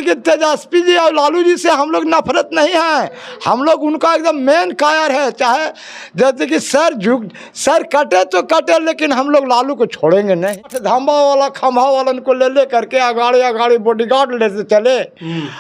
कि तेजस्वी जी और लालू जी से हम लोग नफरत नहीं है, हम लोग उनका एकदम मेन कायर है। चाहे जैसे कि सर कटे तो कटे, लेकिन हम लोग लालू को छोड़ेंगे नहीं। धामा वाला खम्भा वालन को ले करके आगाड़ी बॉडीगार्ड लेते चले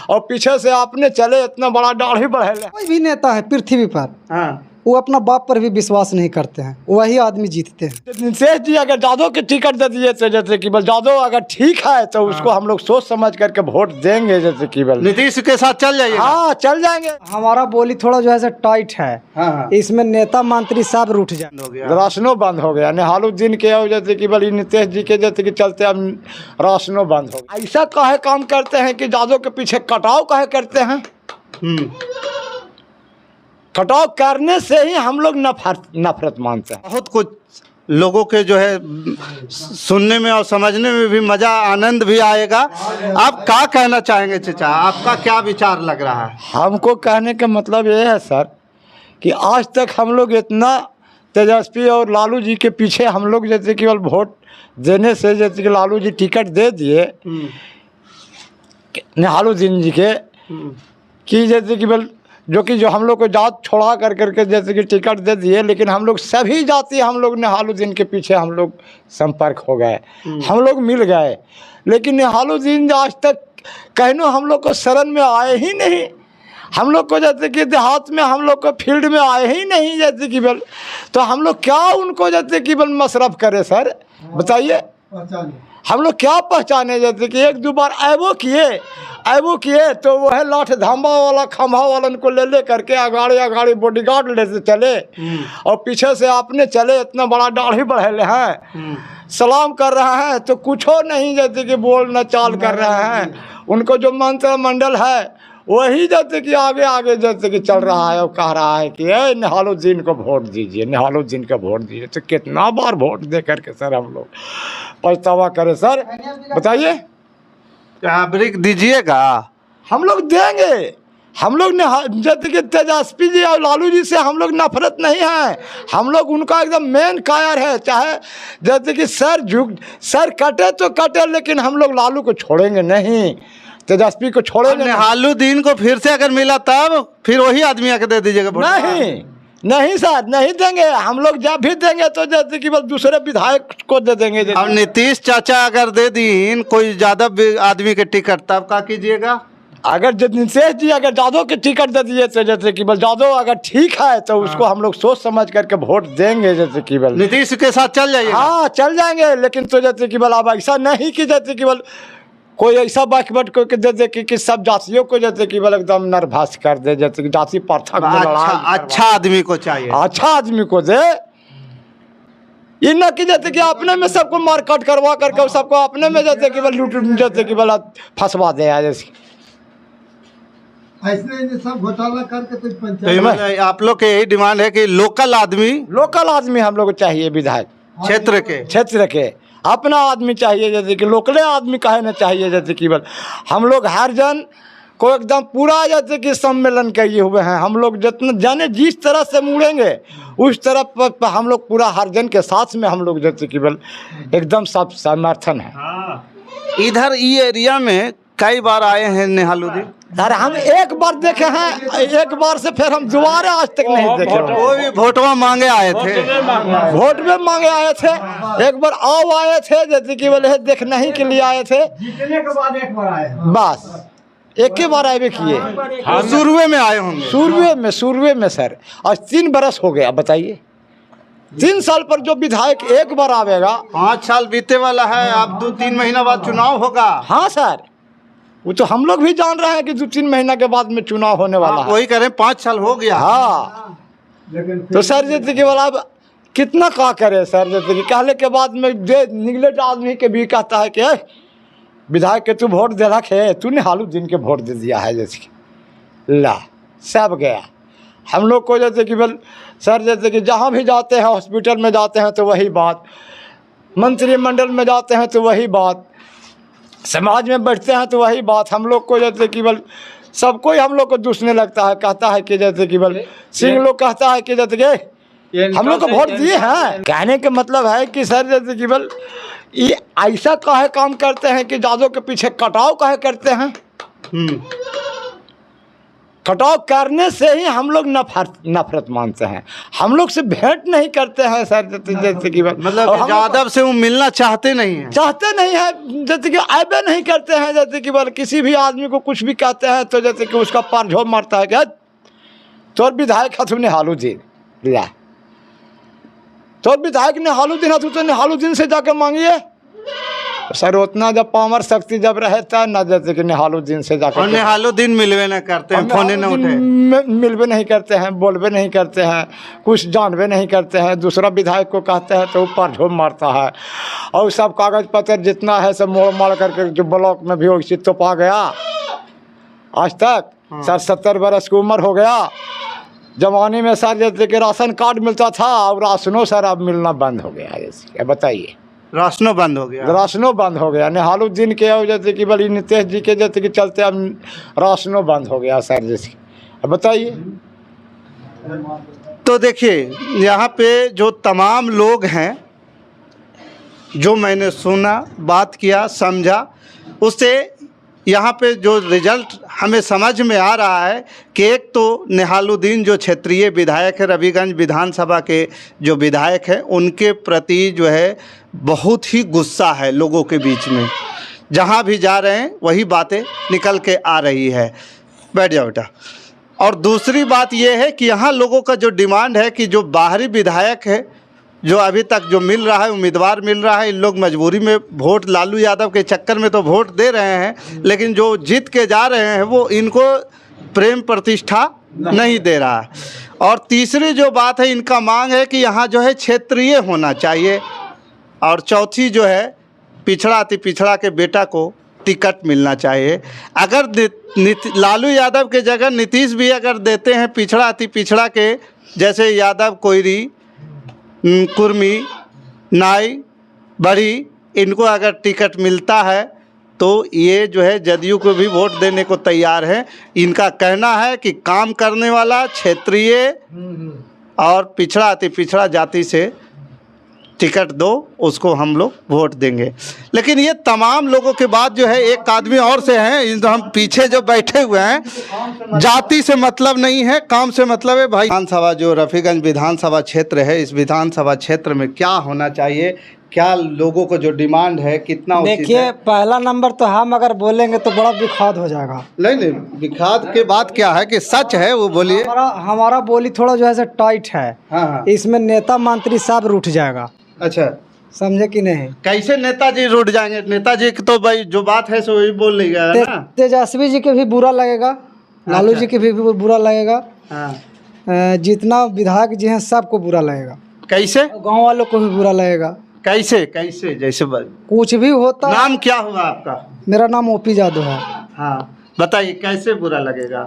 और पीछे से आपने चले, इतना बड़ा दाढ़ी बढ़े। कोई भी नेता है पृथ्वी पर, वो अपना बाप पर भी विश्वास नहीं करते हैं, वही आदमी जीतते हैं। नीतीश जी अगर जादव के टिकट दे दिए थे, जैसे कि बल जादव अगर ठीक है तो उसको हम लोग सोच समझ करके वोट देंगे। जैसे कि बल नीतीश के साथ चल जाइए। हाँ चल जाएंगे। हमारा बोली थोड़ा जो है टाइट है, इसमें नेता मंत्री सब रूठ जाए। राशनों बंद हो गया, निहालुद्दीन के जैसे कि बल नीतीश जी के जैसे कि चलते अब राशनों बंद हो गया। ऐसा काहे काम करते हैं कि जादव के पीछे कटाव काहे करते हैं। कटाव करने से ही हम लोग नफरत मानते हैं। बहुत कुछ लोगों के जो है सुनने में और समझने में भी मजा आनंद भी आएगा। आप क्या कहना चाहेंगे चाचा, आपका क्या विचार लग रहा है? हमको कहने का मतलब ये है सर कि आज तक हम लोग इतना तेजस्वी और लालू जी के पीछे हम लोग जैसे केवल वोट देने से, जैसे कि लालू जी टिकट दे दिए निहालुद्दीन जी के कि जैसे कि बल जो हम लोग को जात छोड़ा करके जैसे कि टिकट दे दिए, लेकिन हम लोग सभी जाति हम लोग निहालुद्दीन के पीछे हम लोग संपर्क हो गए, हम लोग मिल गए। लेकिन निहालुद्दीन आज तक कहनो हम लोग को शरण में आए ही नहीं, हम लोग को जैसे कि देहात में हम लोग को फील्ड में आए ही नहीं जैसे कि बल, तो हम लोग क्या उनको जैसे कि बल मशरफ करे सर, बताइए हम लोग क्या पहचाने। जैसे कि एक दो बार ऐबो किए तो वह लाठ धामा वाला खम्भा वालन को ले करके आगाड़ी बॉडीगार्ड लेते चले और पीछे से आपने चले, इतना बड़ा दाढ़ी बढ़े हैं, सलाम कर रहे हैं तो कुछ हो नहीं जैसे कि बोलना चाल कर रहे हैं। उनको जो मंत्रिमंडल है वही जैसे कि आगे जैसे कि चल रहा है और कह रहा है कि निहालुद्दीन को वोट दीजिए, निहालुद्दीन को वोट दीजिए। तो कितना बार वोट दे करके सर हम लोग पछतावा करें सर, बताइए। क्या ब्रिक दीजिएगा? हम लोग देंगे। हम लोग जैसे कि तेजस्वी जी और लालू जी से हम लोग नफरत नहीं है, हम लोग उनका एकदम मेन कायर है। चाहे जैसे कि सर कटे तो कटे, लेकिन हम लोग लालू को छोड़ेंगे नहीं, तेजस्वी को छोड़ेंगे। निहालुद्दीन को फिर से अगर मिला तब फिर वही आदमी आके दे दीजिएगा? नहीं सर, नहीं देंगे। हम लोग जब भी देंगे तो जैसे कि बस दूसरे विधायक को दे देंगे। अब नीतीश चाचा अगर दे दी कोई ज्यादा आदमी के टिकट, तब क्या कीजिएगा? अगर नीतीश जी अगर जादव के टिकट दे दिए तो जैसे कि बल जादव अगर ठीक है तो उसको हम लोग सोच समझ करके वोट देंगे। जैसे कि बल नीतीश के साथ चल जाइए। हाँ चल जाएंगे, लेकिन तो जैसे कि बल अब ऐसा नहीं कि जैसे कि बल कोई ऐसा बाकबट को दे दे कि सब जातियों को जैसे कि बल एकदम नर्वस कर दे, जैसे कि जाति प्रथा को अच्छा आदमी को चाहिए, अच्छा आदमी को दे। ये न कि जैसे कि अपने में सबको मारकाट करवा करके सबको अपने में जैसे कि बल लूट जैसे कि बल फंसवा दे। जैसे ऐसे सब घोटाला करके तो पंचायत। आप लोग के यही डिमांड है कि लोकल आदमी हम लोग को चाहिए, विधायक क्षेत्र के अपना आदमी चाहिए। जैसे कि लोकले आदमी काहे न चाहिए। जैसे कि बल हम लोग हर जन को एकदम पूरा जैसे कि सम्मेलन किए हुए हैं, हम लोग जितना जाने जिस तरह से मुड़ेंगे उस तरफ पर हम लोग पूरा हर जन के साथ में हम लोग जैसे कि बल एकदम सब समर्थन है। इधर ये एरिया में कई बार आए हैं निहालुद्दीन? अरे हम एक बार देखे हैं, एक बार से फिर हम दोबारा आज तक नहीं देखे। वो भी वोटवा मांगे आए थे, वोट में मांगे आए थे, एक बार आए थे जैसे कि बोले देखने ही के लिए आए थे, जीतने के बाद एक बार आए, बस एक ही बार आए किए। शुरुए में आए होंगे? शुरुए में सर, आज 3 बरस हो गया। बताइए 3 साल पर जो विधायक एक बार आवेगा, 5 साल बीते वाला है, अब 2-3 महीना बाद चुनाव होगा। हाँ सर, वो तो हम लोग भी जान रहे हैं कि 2-3 महीना के बाद में चुनाव होने वाला है। वही करें, 5 साल हो गया। हाँ तो सर जैसे कि बोला अब कितना का करे सर, जैसे कि कहले के बाद में निगलेट आदमी के भी कहता है कि विधायक के तू वोट दे रखे, तू निहालुद्दीन के वोट दे दिया है। जैसे कि ला सब गया। हम लोग को जैसे कि बल सर जैसे कि जहाँ भी जाते हैं, हॉस्पिटल में जाते हैं तो वही बात, मंत्रिमंडल में जाते हैं तो वही बात, समाज में बैठते हैं तो वही बात। हम लोग को जैसे कि बल सबको ही हम लोग को दूसने लगता है, कहता है कि जैसे कि बल सिंह लोग कहता है कि जैसे कि हम लोग को वोट दिए हैं। कहने का मतलब है कि सर जैसे कि बल ये ऐसा काहे काम करते हैं कि जादव के पीछे कटाव काहे करते हैं। कटाव करने से ही हम लोग नफरत मानते हैं, हम लोग से भेंट नहीं करते हैं सर। जैसे कि मतलब यादव से वो मिलना चाहते नहीं हैं, जैसे कि आबे नहीं करते हैं। जैसे कि बोल किसी भी आदमी को कुछ भी कहते हैं तो जैसे कि उसका पार झोप मारता है, क्या तोर विधायक हथु निहालुद्दीन लिया, तोर विधायक निहालुद्दीन हथु तो निहालुद्दीन से जाकर मांगिए सर। उतना जब पावर शक्ति जब रहे तब ना जैसे कि निहालुद्दीन से जाकर, और निहालुद्दीन मिलवे न करते हैं, फोन न उठे, मिलवे नहीं करते हैं, बोलवे नहीं करते हैं, कुछ जानवे नहीं करते हैं। दूसरा विधायक को कहते हैं तो ऊपर झोप मारता है। और सब कागज पत्र जितना है सब मोड़ मार करके जो ब्लॉक में भी उचित तो पा गया आज तक। सर 70 बरस की उम्र हो गया। जमाने में सर जैसे कि राशन कार्ड मिलता था और राशनों सर अब मिलना बंद हो गया। जैसे बताइए, राशनों बंद हो गया, राशनों बंद हो गया। निहालुद्दीन के और जैसे कि बड़ी नीतीश जी के जैसे कि चलते अब राशनों बंद हो गया सर। जैसे अब बताइए। तो देखिए यहाँ पे जो तमाम लोग हैं, जो मैंने सुना, बात किया, समझा, उससे यहाँ पे जो रिजल्ट हमें समझ में आ रहा है कि एक तो निहालुद्दीन जो क्षेत्रीय विधायक है, रविगंज विधानसभा के जो विधायक हैं, उनके प्रति जो है बहुत ही गुस्सा है लोगों के बीच में। जहाँ भी जा रहे हैं वही बातें निकल के आ रही है। बैठ जाओ बेटा। और दूसरी बात यह है कि यहाँ लोगों का जो डिमांड है कि जो बाहरी विधायक है, जो अभी तक जो मिल रहा है, उम्मीदवार मिल रहा है, इन लोग मजबूरी में वोट लालू यादव के चक्कर में तो वोट दे रहे हैं, लेकिन जो जीत के जा रहे हैं वो इनको प्रेम प्रतिष्ठा नहीं दे रहा है। और तीसरी जो बात है, इनका मांग है कि यहाँ जो है क्षेत्रीय होना चाहिए। और चौथी जो है, पिछड़ा अति पिछड़ा के बेटा को टिकट मिलना चाहिए। अगर लालू यादव के जगह नीतीश भी अगर देते हैं पिछड़ा अति पिछड़ा के, जैसे यादव, कोयरी, कुर्मी, नाई, बड़ी, इनको अगर टिकट मिलता है तो ये जो है जदयू को भी वोट देने को तैयार है। इनका कहना है कि काम करने वाला, क्षेत्रीय और पिछड़ा अति पिछड़ा जाति से टिकट दो, उसको हम लोग वोट देंगे। लेकिन ये तमाम लोगों के बाद जो है, एक आदमी और से हैं, हम पीछे जो बैठे हुए हैं, जाति से मतलब नहीं है, काम से मतलब है भाई। विधानसभा जो रफीगंज विधानसभा क्षेत्र है, इस विधानसभा क्षेत्र में क्या होना चाहिए, क्या लोगों को जो डिमांड है, कितना? देखिए, पहला नंबर तो हम अगर बोलेंगे तो बड़ा विखाद हो जाएगा। नहीं, विखाद के बाद क्या है कि सच है वो बोलिए। हमारा बोली थोड़ा जो है टाइट है। हाँ। इसमें नेता मंत्री सब रूठ जाएगा। अच्छा, समझे कि नहीं? कैसे नेताजी रूठ जाएंगे? नेताजी की तो भाई जो बात है सो वही बोल लेगा ना। तेजस्वी जी के भी बुरा लगेगा, लालू जी के भी बुरा लगेगा। हाँ। जितना विधायक जी हैं सबको बुरा लगेगा। कैसे? गांव वालों को भी बुरा लगेगा। कैसे? जैसे कुछ भी होता। नाम क्या हुआ आपका? मेरा नाम ओपी यादव है। हाँ, बताइए कैसे बुरा लगेगा?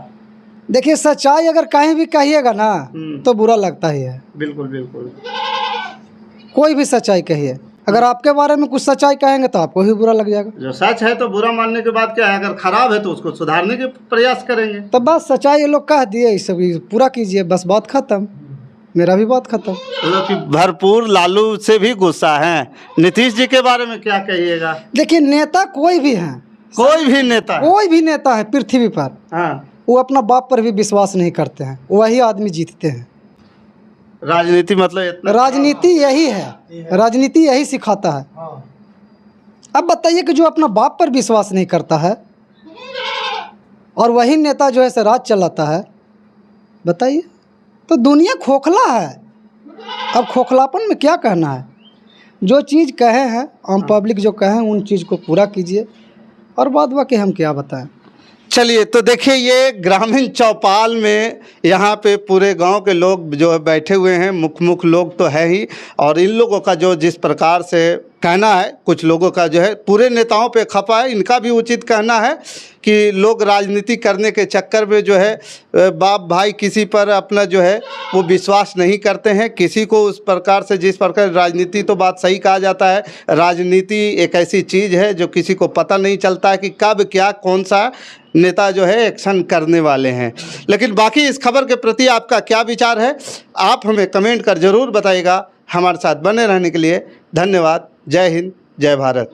देखिए, सच्चाई अगर कहीं भी कहिएगा ना तो बुरा लगता ही है। बिल्कुल बिल्कुल। कोई भी सच्चाई कहिए, अगर आपके बारे में कुछ सच्चाई कहेंगे तो आपको भी बुरा लग जाएगा। जो सच है तो बुरा मानने के बाद क्या है, अगर खराब है तो उसको सुधारने के प्रयास करेंगे। तो बस सच्चाई ये लोग कह दिए, सब पूरा कीजिए, बस बात खत्म। मेरा भी बात खत्म। तो कि भरपूर लालू से भी गुस्सा है। नीतीश जी के बारे में क्या कहिएगा? देखिए, नेता कोई भी है, कोई भी नेता है पृथ्वी पर, हाँ, वो अपना बाप पर भी विश्वास नहीं करते हैं, वही आदमी जीतते हैं। राजनीति मतलब इतना, राजनीति यही है, राजनीति यही सिखाता है। अब बताइए कि जो अपना बाप पर विश्वास नहीं करता है और वही नेता जो है राज चलाता है, बताइए, तो दुनिया खोखला है। अब खोखलापन में क्या कहना है? जो चीज़ कहे हैं आम पब्लिक जो कहें उन चीज़ को पूरा कीजिए, और बाद बाकी हम क्या बताएं। चलिए, तो देखिए ये ग्रामीण चौपाल में यहाँ पे पूरे गांव के लोग जो है बैठे हुए हैं, मुख्य लोग तो है ही, और इन लोगों का जो जिस प्रकार से कहना है, कुछ लोगों का जो है पूरे नेताओं पे खपा है, इनका भी उचित कहना है कि लोग राजनीति करने के चक्कर में जो है बाप भाई किसी पर अपना जो है वो विश्वास नहीं करते हैं, किसी को उस प्रकार से, जिस प्रकार राजनीति, तो बात सही कहा जाता है, राजनीति एक ऐसी चीज़ है जो किसी को पता नहीं चलता है कि कब क्या कौन सा नेता जो है एक्शन करने वाले हैं। लेकिन बाकी इस खबर के प्रति आपका क्या विचार है, आप हमें कमेंट कर ज़रूर बताइएगा। हमारे साथ बने रहने के लिए धन्यवाद। जय हिंद, जय भारत।